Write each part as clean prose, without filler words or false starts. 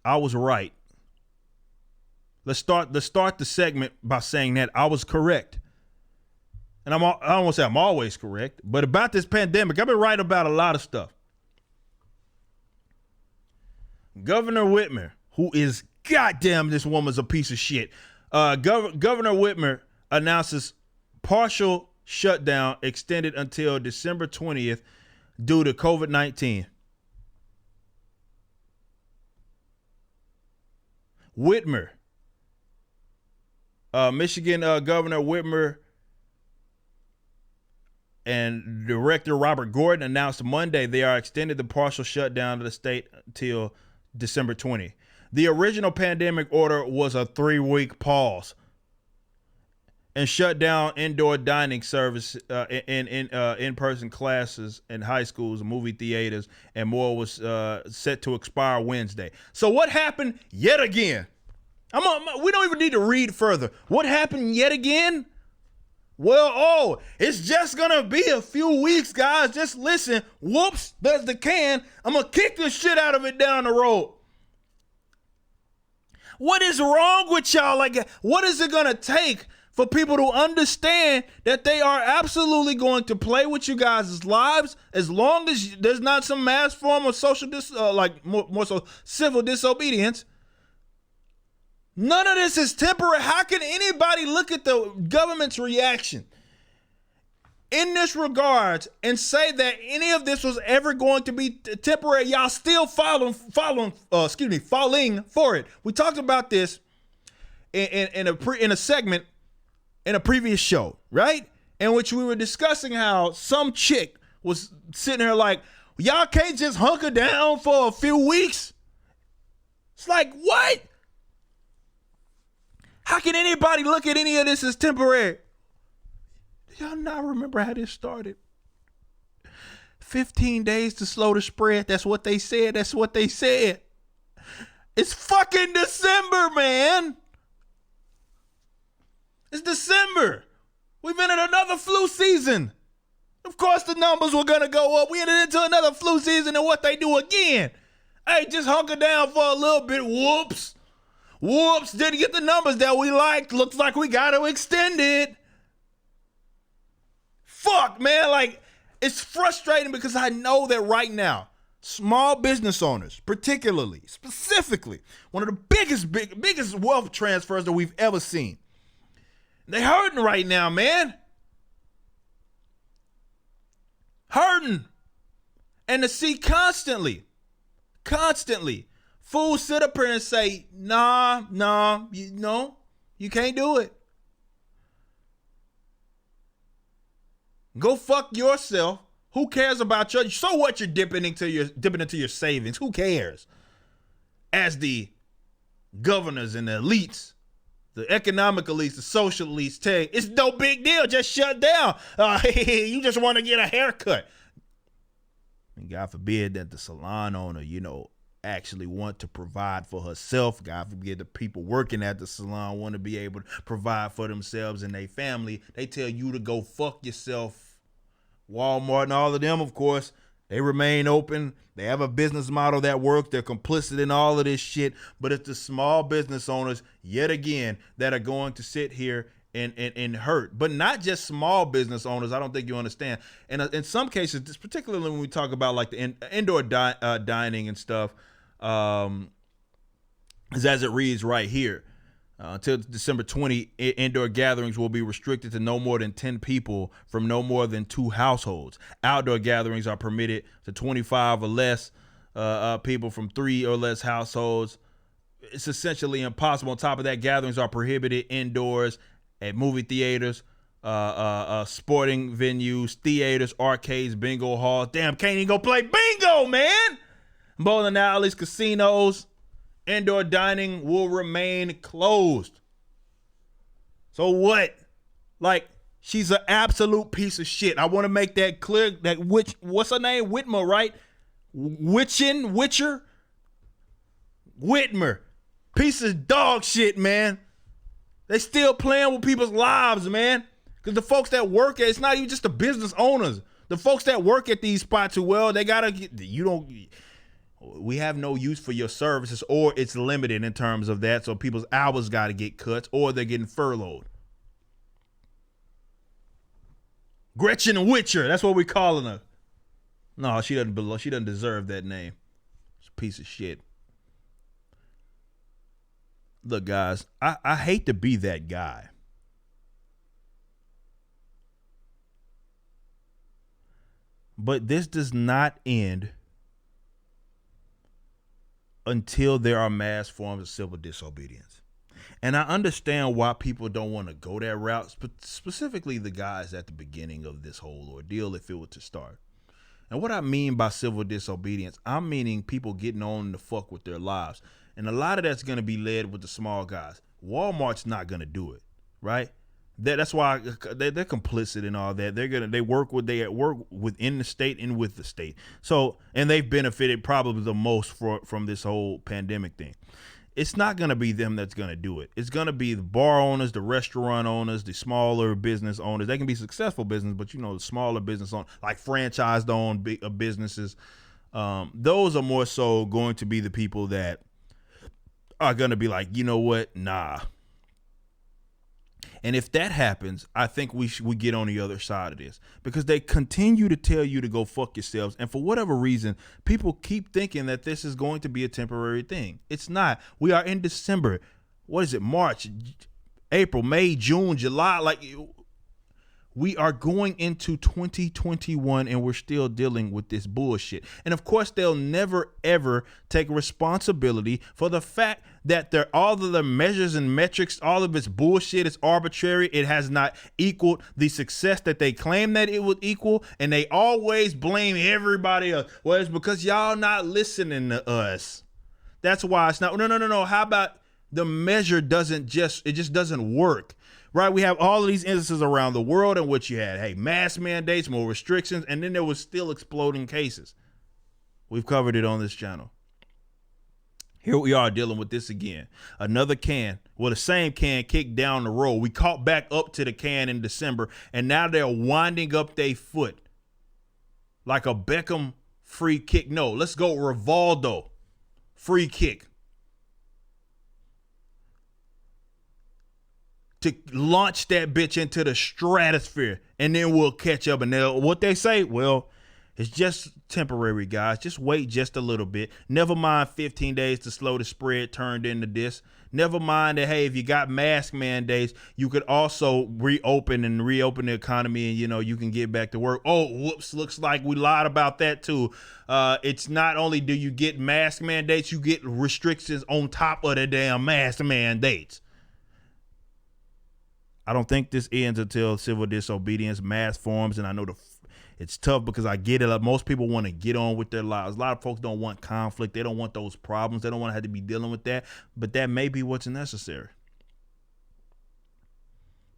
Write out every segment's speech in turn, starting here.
I was right. Let's start the segment by saying that I was correct. And I don't want to say I'm always correct, but about this pandemic, I've been right about a lot of stuff. Governor Whitmer, who is goddamn, this woman's a piece of shit. Governor Whitmer announces partial shutdown extended until December 20th due to COVID-19. Whitmer, Michigan Governor Whitmer and Director Robert Gordon announced Monday they are extending the partial shutdown of the state until December 20th. The original pandemic order was a 3-week pause and shut down indoor dining service, in-person classes in high schools, movie theaters, and more was set to expire Wednesday. So what happened yet again? We don't even need to read further. What happened yet again? Well, it's just going to be a few weeks, guys. Just listen. Whoops, there's the can. I'm going to kick the shit out of it down the road. What is wrong with y'all? Like, what is it going to take for people to understand that they are absolutely going to play with you guys' lives as long as there's not some mass form of social, more so civil disobedience? None of this is temporary. How can anybody look at the government's reaction in this regards and say that any of this was ever going to be temporary? Y'all still falling for it. We talked about this in a segment in a previous show, right? In which we were discussing how some chick was sitting there like, y'all can't just hunker down for a few weeks. It's like, what? How can anybody look at any of this as temporary? Do y'all not remember how this started? 15 days to slow the spread. That's what they said. It's fucking December, man. It's December. We've entered another flu season. Of course the numbers were going to go up. We entered into another flu season, and what they do again? Hey, just hunker down for a little bit. Whoops, didn't get the numbers that we liked. Looks like we got to extend it. Fuck, man. Like, it's frustrating because I know that right now, small business owners, specifically, one of the biggest wealth transfers that we've ever seen. They hurting right now, man. Hurting. And to see constantly, fools sit up here and say, nah, you can't do it. Go fuck yourself. Who cares about your, so what you're dipping into your savings? Who cares? As the governors and the elites, the economic elites, the social elites tell you, it's no big deal, just shut down. You just want to get a haircut. And God forbid that the salon owner, actually want to provide for herself. God forbid the people working at the salon want to be able to provide for themselves and their family. They tell you to go fuck yourself. Walmart and all of them, of course, they remain open. They have a business model that works. They're complicit in all of this shit. But it's the small business owners, yet again, that are going to sit here and hurt. But not just small business owners. I don't think you understand. And in some cases, particularly when we talk about like the indoor dining and stuff, is as it reads right here. Until December 20, indoor gatherings will be restricted to no more than 10 people from no more than 2 households. Outdoor gatherings are permitted to 25 or less people from 3 or less households. It's essentially impossible. On top of that, gatherings are prohibited indoors at movie theaters, sporting venues, theaters, arcades, bingo halls. Damn, can't even go play bingo, man. Bowling alleys, casinos. Indoor dining will remain closed. So what? Like, she's an absolute piece of shit. I want to make that clear. That what's her name? Whitmer, right? Whitmer. Piece of dog shit, man. They still playing with people's lives, man. Because the folks that work at, it's not even just the business owners. The folks that work at these spots who, well, they gotta get, We have no use for your services, or it's limited in terms of that. So people's hours got to get cut, or they're getting furloughed. Gretchen Witcher, that's what we're calling her. No, she doesn't belong. She doesn't deserve that name. It's a piece of shit. Look, guys, I hate to be that guy. But this does not end until there are mass forms of civil disobedience. And I understand why people don't want to go that route, specifically the guys at the beginning of this whole ordeal, if it were to start. And what I mean by civil disobedience, I'm meaning people getting on the fuck with their lives. And a lot of that's going to be led with the small guys. Walmart's not going to do it, right? That's why they're complicit in all that. They work within the state and with the state. So, and they've benefited probably the most from this whole pandemic thing. It's not going to be them that's going to do it. It's going to be the bar owners, the restaurant owners, the smaller business owners. They can be successful business, but the smaller business owners, like franchised owned businesses, those are more so going to be the people that are going to be like, you know what? Nah. And if that happens, I think we get on the other side of this, because they continue to tell you to go fuck yourselves. And for whatever reason, people keep thinking that this is going to be a temporary thing. It's not. We are in December. What is it? March, April, May, June, July. Like, we are going into 2021 and we're still dealing with this bullshit. And of course, they'll never, ever take responsibility for the fact that all of the measures and metrics, all of its bullshit is arbitrary. It has not equaled the success that they claim that it would equal. And they always blame everybody else. Well, it's because y'all not listening to us. That's why it's not. No. How about the measure just doesn't work. Right, we have all of these instances around the world in which you had, mass mandates, more restrictions, and then there was still exploding cases. We've covered it on this channel. Here we are dealing with this again. Another can, the same can kicked down the road. We caught back up to the can in December, and now they're winding up their foot like a Beckham free kick. No, let's go Rivaldo free kick. To launch that bitch into the stratosphere, and then we'll catch up. And what they say, well, it's just temporary, guys. Just wait just a little bit. Never mind 15 days to slow the spread turned into this. Never mind that, hey, if you got mask mandates, you could also reopen the economy, and, you can get back to work. Oh, whoops, looks like we lied about that too. It's not only do you get mask mandates, you get restrictions on top of the damn mask mandates. I don't think this ends until civil disobedience, mass forms, and I know it's tough because I get it. Most people want to get on with their lives. A lot of folks don't want conflict. They don't want those problems. They don't want to have to be dealing with that. But that may be what's necessary.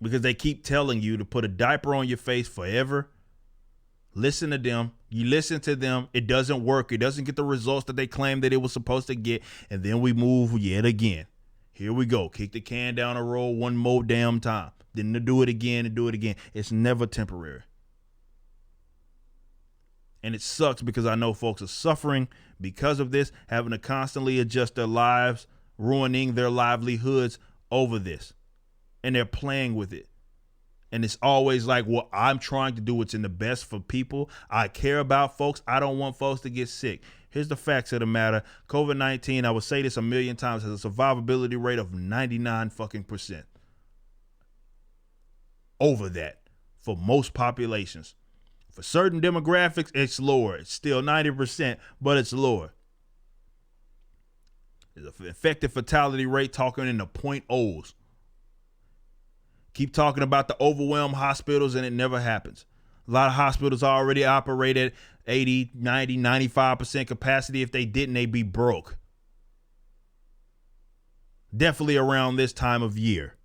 Because they keep telling you to put a diaper on your face forever. Listen to them. You listen to them. It doesn't work. It doesn't get the results that they claim that it was supposed to get. And then we move yet again. Here we go. Kick the can down the road one more damn time. Then to do it again and do it again. It's never temporary. And it sucks because I know folks are suffering because of this, having to constantly adjust their lives, ruining their livelihoods over this. And they're playing with it. And it's always like, well, I'm trying to do what's in the best for people. I care about folks. I don't want folks to get sick. Here's the facts of the matter. COVID-19, I will say this a million times, has a survivability rate of 99% over that for most populations. For certain demographics, it's lower. It's still 90%, but it's lower. There's an effective fatality rate talking in the 0.0s. Keep talking about the overwhelmed hospitals, and it never happens. A lot of hospitals already operate at 80, 90, 95% capacity. If they didn't, they'd be broke. Definitely around this time of year.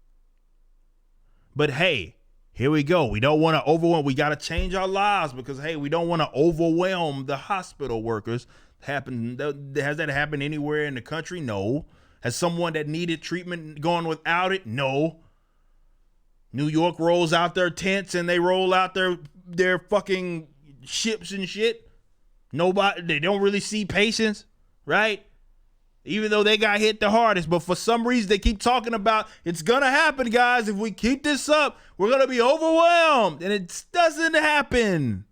But hey, here we go. We don't want to overwhelm. We got to change our lives because, hey, we don't want to overwhelm the hospital workers. Has that happened anywhere in the country? No. Has someone that needed treatment gone without it? No. New York rolls out their tents and they roll out their fucking ships and shit. They don't really see patients. right? Even though they got hit the hardest, but for some reason they keep talking about it's gonna happen, guys. If we keep this up, we're gonna be overwhelmed, and it doesn't happen.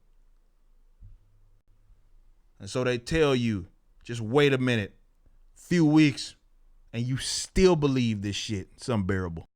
And so they tell you, just wait a minute, few weeks, and you still believe this shit. It's unbearable.